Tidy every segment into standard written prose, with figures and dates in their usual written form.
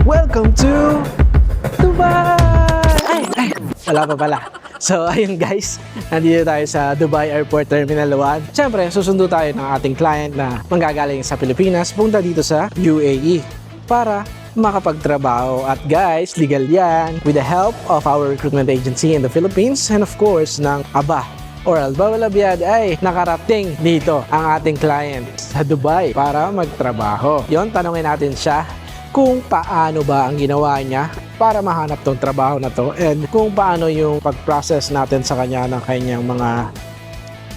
Welcome to Dubai! Ay, wala pa pala. So, ayun guys, nandito tayo sa Dubai Airport Terminal 1. Siyempre, susundo tayo ng ating client na manggagaling sa Pilipinas, punta dito sa UAE para makapagtrabaho. At guys, legal yan with the help of our recruitment agency in the Philippines and of course ng ABA or Alba Biad ay nakarating dito ang ating client sa Dubai para magtrabaho. Yon, tanongin natin siya kung paano ba ang ginawa niya para mahanap tong trabaho na to and kung paano yung pag-process natin sa kanya ng kanyang mga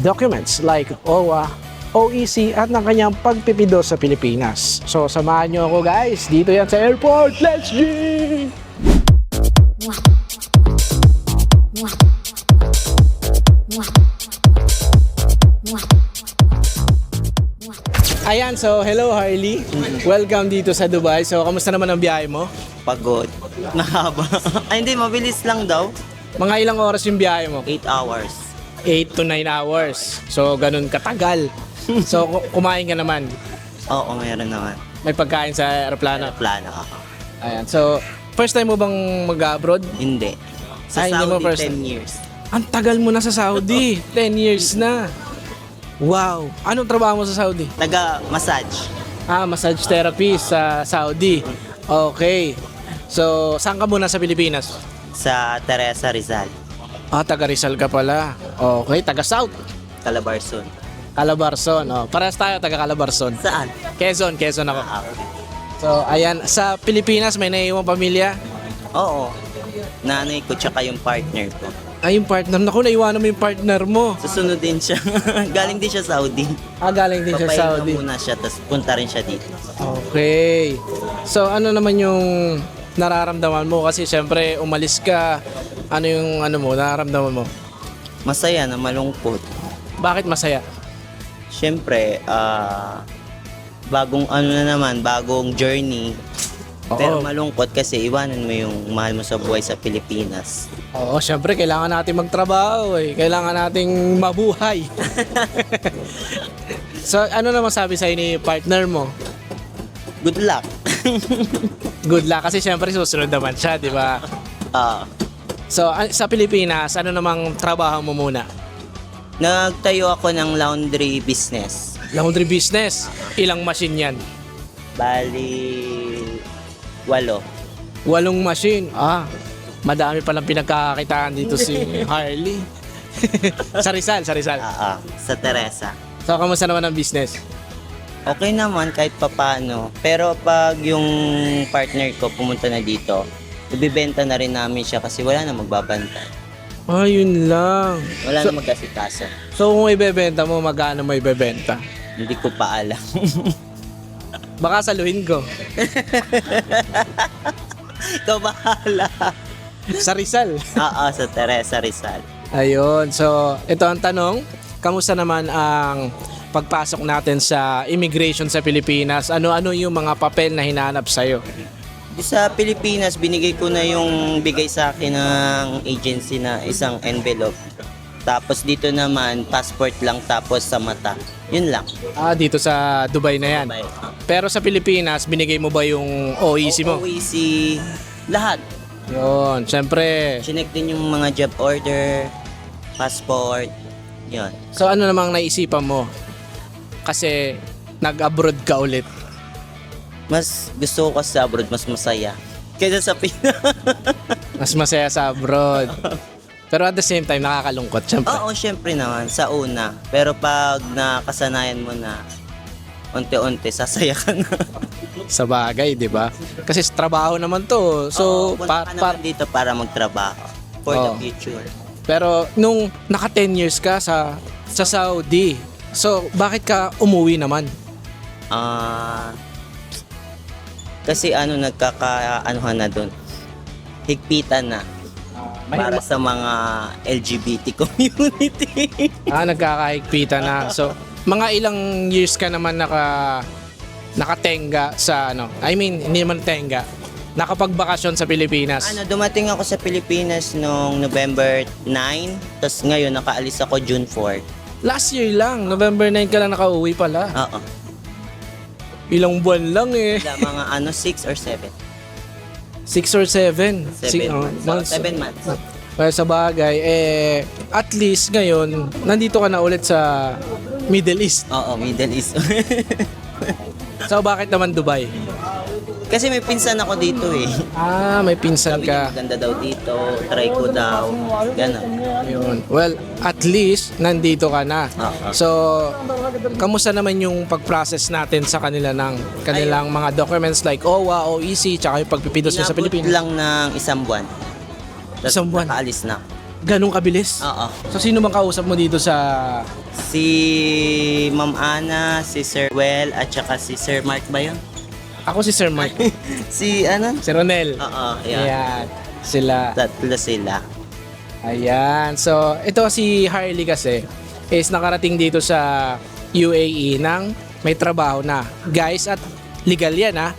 documents like OWA, OEC at ng kanyang pagpipido sa Pilipinas. So samahan nyo ako guys, dito yan sa airport. Let's go! Ayan, so hello Harley. Welcome dito sa Dubai. So kamusta naman ang biyahe mo? Pagod. Mahaba. Ay hindi, mabilis lang daw. Mga ilang oras yung biyahe mo? 8 hours. 8 to 9 hours. So ganun katagal. So kumain ka naman. Oo, mayroon naman. May pagkain sa aeroplano. Plano ako. Ayan. So first time mo bang mag-abroad? Hindi. Sa Ay, hindi mo Saudi, first 10 years. Ang tagal mo na sa Saudi. 10 years na. Wow. Anong trabaho mo sa Saudi? Taga-massage. Massage therapy sa Saudi. Okay. So, saan ka muna sa Pilipinas? Sa Teresa Rizal. Taga Rizal ka pala. Okay, taga South. Calabarzon. Calabarzon. Parehas tayo taga Calabarzon. Saan? Quezon ako. Okay. So, ayan, sa Pilipinas may naiiwang pamilya. Oo. Nanay ko tsaka yung partner ko. Ay, yung partner. Naku, naiwanan mo yung partner mo. Susunod din siya. Galing din siya Saudi. Galing din siya Papahinga Saudi. muna siya, tapos punta rin siya dito. Okay. So, ano naman yung nararamdaman mo? Kasi syempre, umalis ka. Ano yung nararamdaman mo? Masaya na malungkot. Bakit masaya? Siyempre, bagong bagong journey. Pero malungkot kasi iwanan mo yung mahal mo sa buhay sa Pilipinas. Oo, syempre, kailangan natin magtrabaho eh. Kailangan nating mabuhay. So, ano naman sabi sa'yo ni partner mo? Good luck. Good luck kasi syempre susunod naman siya, di ba? So, sa Pilipinas, ano namang trabaho mo muna? Nagtayo ako ng laundry business. Laundry business. Ilang machine yan? Bali, 8. 8 machine. Madami palang pinagkakakitaan dito si Harley. sa Rizal. Sa Teresa. So, kamusta naman ang business? Okay naman kahit papano. Pero pag yung partner ko pumunta na dito, ibibenta na rin namin siya kasi wala na magbabanta. Yun lang. Wala na mag-asikaso. So, kung ibebenta mo, magkano mo ibebenta? Hindi ko pa alam. Baka saluhin ko. Ikaw bahala. Sa Rizal. Sa Teresa Rizal. Ayun. So, ito ang tanong. Kamusta naman ang pagpasok natin sa immigration sa Pilipinas? Ano-ano yung mga papel na hinanap sa'yo? Sa Pilipinas, binigay ko na yung bigay sa akin ng agency na isang envelope. Tapos dito naman, passport lang tapos sa mata. Yun lang. Dito sa Dubai na yan. Bye. Pero sa Pilipinas, binigay mo ba yung OEC mo? OEC, lahat. Yun, syempre. Chinek din yung mga job order, passport, yun. So ano namang naisipan mo? Kasi nag-abroad ka ulit. Mas gusto ko kasi sa abroad, mas masaya. Kaysa sa Pinas. Mas masaya sa abroad. Pero at the same time, nakakalungkot, syempre. Oo, syempre naman, sa una. Pero pag nakasanayan mo na, unti-unti, sasaya ka na. Sa bagay, di ba? Kasi trabaho naman to. So, punta ka naman dito para magtrabaho. For the future. Pero nung naka 10 years ka sa Saudi, so bakit ka umuwi naman? Kasi nagkakaanuhan na doon. Higpitan na. Para sa mga LGBT community. Nagkakahigpitan na. So, mga ilang years ka naman nakatenga sa I mean, hindi naman tenga. Nakapagbakasyon sa Pilipinas. Dumating ako sa Pilipinas noong November 9, tapos ngayon nakaalis ako June 4. Last year lang, November 9 ka lang nakauwi pala. Oo. Ilang buwan lang eh. Mga 6 or 7. 6 or 7. 7 months. 7 months. Well, sa bagay, at least ngayon, nandito ka na ulit sa Middle East. Oo, Middle East. So, bakit naman Dubai? Kasi may pinsan ako dito eh. May pinsan Sabi niya ka. maganda daw dito, try ko daw. Gano'n. Yun. Well, at least, nandito ka na. Oo. So, kamusta naman yung pag-process natin sa kanila ng kanilang mga documents like OWA, OEC, tsaka yung pagpipidos nyo sa Inabot Pilipinas? lang ng isang buwan. Tas Isang buwan? Nakaalis na. Ganong kabilis? Oo. So, sino bang kausap mo dito sa... Si Ma'am Ana, si Sir Well, at saka si Sir Mark ba yun? Ako si Sir Mark. Si ano? Si Ronel. Oo, yan. Ayan. Sila. Tatlo sila. Ayan. So, ito si Harley kasi is nakarating dito sa UAE nang may trabaho na. Guys, at legal yan ha.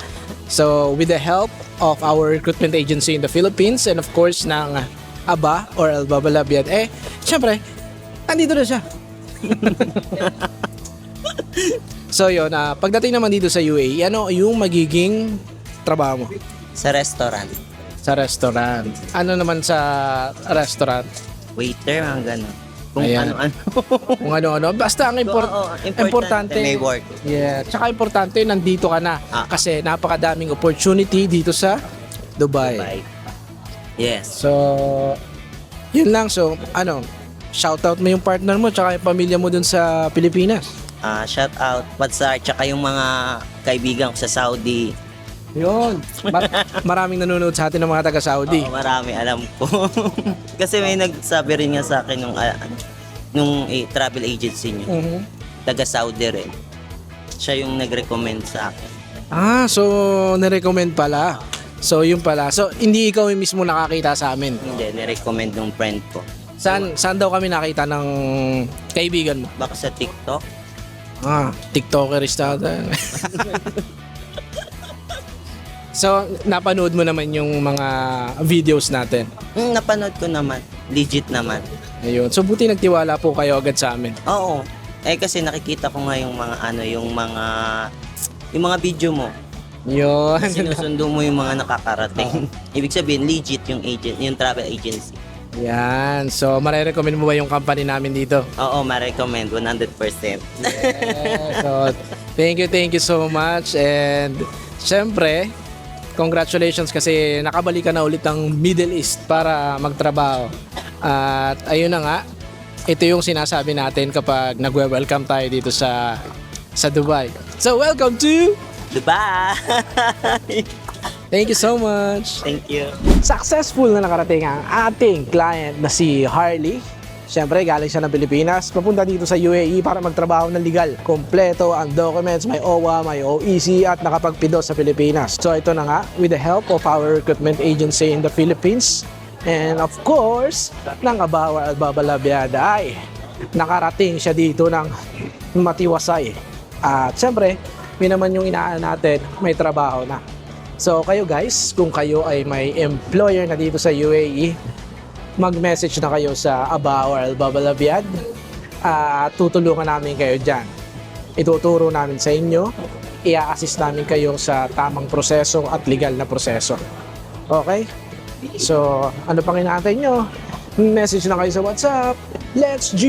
So, with the help of our recruitment agency in the Philippines and of course ng ABA or Al-Baba Labiad, syempre, andito na siya. So yun, pagdating naman dito sa UAE, ano yung magiging trabaho mo Sa restaurant. sa restaurant? Ano naman sa restaurant? Waiter, mga gano'n. Kung Ayan. ano-ano. Kung ano-ano. Basta ang Oo, importante may work. Yeah. Tsaka importante, nandito ka na. Kasi napakadaming opportunity dito sa Dubai. Bye. Yes. So, yun lang. So, shoutout mo yung partner mo tsaka yung pamilya mo dun sa Pilipinas. Shout out, Patsar, tsaka yung mga kaibigan ko sa Saudi. Yun. Maraming nanonood sa atin ng mga taga-Saudi. Oo, marami, alam ko. Kasi may nagsabi rin nga sa akin nung travel agency niyo. Mhm. Taga-Saudi rin. Siya yung nag-recommend sa akin. So, nirecommend pala. So, yun pala. So, hindi ikaw yung mismo nakakita sa amin. Hindi, nirecommend ng friend ko. Saan daw kami nakita ng kaibigan mo? Baka sa TikTok. TikTokerista ata. So, napanood mo naman yung mga videos natin. Napanood ko naman. Legit naman. Ayun. So, buti nagtiwala po kayo agad sa amin. Oo. Kasi nakikita ko nga yung mga yung mga video mo. Yun. Sinusundo mo yung mga nakakarating. Ibig sabihin legit yung travel agency. Yan. So, marirecommend mo ba yung company namin dito? Oo, ma-recommend 100%. So, thank you so much. And, syempre, congratulations kasi nakabalik ka na ulit ng Middle East para magtrabaho. At ayun na nga, ito yung sinasabi natin kapag nagwe-welcome tayo dito sa Dubai. So, welcome to Dubai! Thank you so much. Thank you. Successful na nakarating ang ating client na si Harley. Siyempre, galing siya ng Pilipinas, papunta dito sa UAE para magtrabaho ng legal. Kompleto ang documents, may OWA, may OEC at nakapagpido sa Pilipinas. So ito na nga, with the help of our recruitment agency in the Philippines and of course, ng Abawa Al-Baba Labiad ay nakarating siya dito ng matiwasay. At siyempre, yun naman yung inaan natin, may trabaho na. So kayo guys, kung kayo ay may employer na dito sa UAE, mag-message na kayo sa ABA or Al-Baba Labiad at tutulungan namin kayo dyan. Ituturo namin sa inyo, i-assist namin kayo sa tamang proseso at legal na proseso. Okay? So, ano pang inaantay nyo? Message na kayo sa WhatsApp. Let's G!